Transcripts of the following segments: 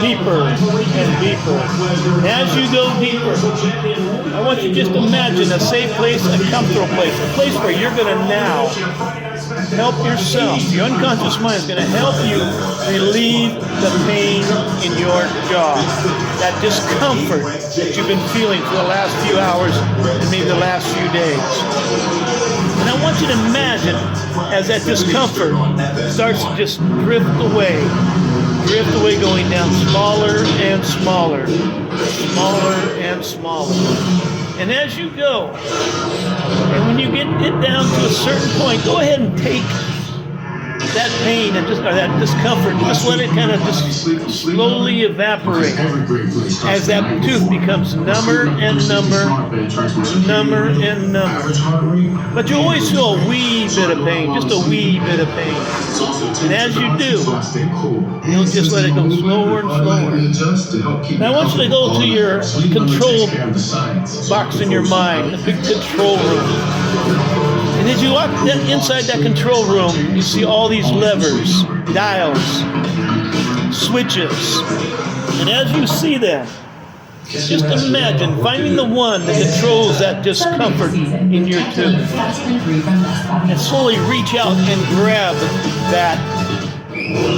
deeper and deeper. And as you go deeper, I want you to just imagine a safe place, a comfortable place, a place where you're going to now help yourself. Your unconscious mind is going to help you relieve the pain in your jaw, that discomfort that you've been feeling for the last few hours and maybe the last few days. And I want you to imagine as that discomfort starts to just drift away, going down smaller and smaller, smaller and smaller. And as you go, and when you get it down to a certain point, go ahead and take that pain and just or that discomfort, just let it kind of just slowly evaporate as that tooth becomes number and number, number and number. But you always feel a wee bit of pain, just a wee bit of pain. And as you do, you'll just let it go slower and slower. Now I want you to go to your control box in your mind, the big control room. And as you walk inside that control room, you see all these levers, dials, switches. And as you see them, just imagine finding the one that controls that discomfort in your tooth. And slowly reach out and grab that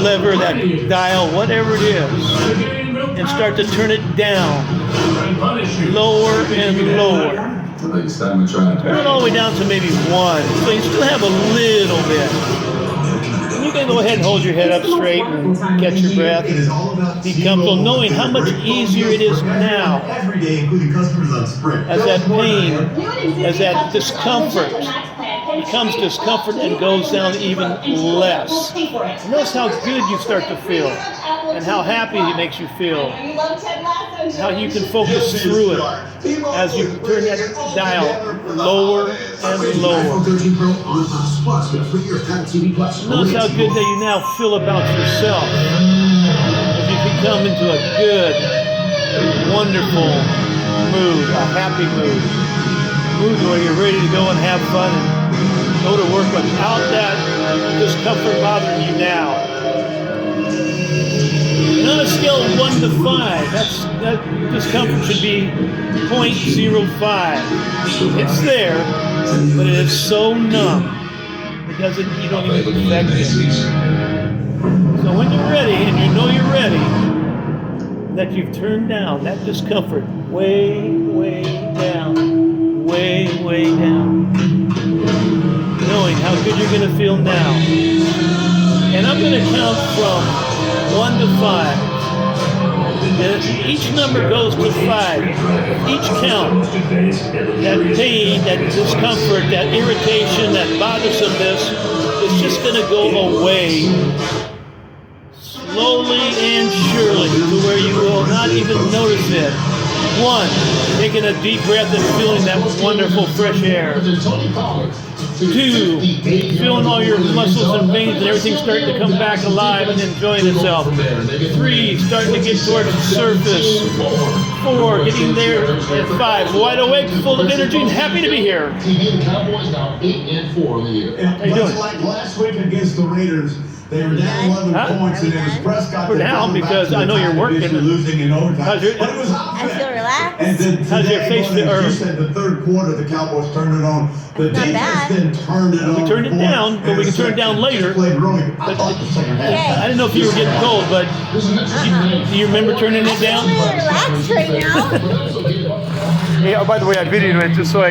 lever, that dial, whatever it is, and start to turn it down, lower and lower. Turn it all the way down to maybe 1. So you still have a little bit. And you can go ahead and hold your head up straight and catch your breath and be comfortable, knowing how much easier it is now as that pain, as that discomfort becomes discomfort and goes down even less. And notice how good you start to feel and how happy it makes you feel. How you can focus through it as you turn that dial lower and lower. Notice how good that you now feel about yourself as you can come into a good, wonderful mood, a happy mood where you're ready to go and have fun and go to work without that discomfort bothering you now. And on a scale of 1 to 5, that discomfort should be 0.05. It's there, but it is so numb. You don't even affect it. So when you're ready, and you know you're ready, that you've turned down that discomfort way, way down, way, way down. Knowing how good you're going to feel now. And I'm going to count from 1 to 5. And each number goes to 5. Each count, that pain, that discomfort, that irritation, that bothersomeness is just going to go away slowly and surely to where you will not even notice it. 1, taking a deep breath and feeling that wonderful fresh air. 2, feeling all your muscles and veins and everything starting to come back alive and enjoying itself. 3, starting to get towards the surface. 4, getting there at 5, wide awake, full of energy, and happy to be here. How you doing? Like last week against the Raiders, they were down 11 points, and it was Prescott. We're down because I know you're working. Losing in overtime. How's your, I feel relaxed. And then how's your face? You said the third quarter, the Cowboys turned it on. The defense then turned it on. We turned it down, but we can turn it down later. But I didn't know if you were getting cold, but do you remember turning it down? I'm really relaxed right now. Hey, oh, by the way, I videoed it just so I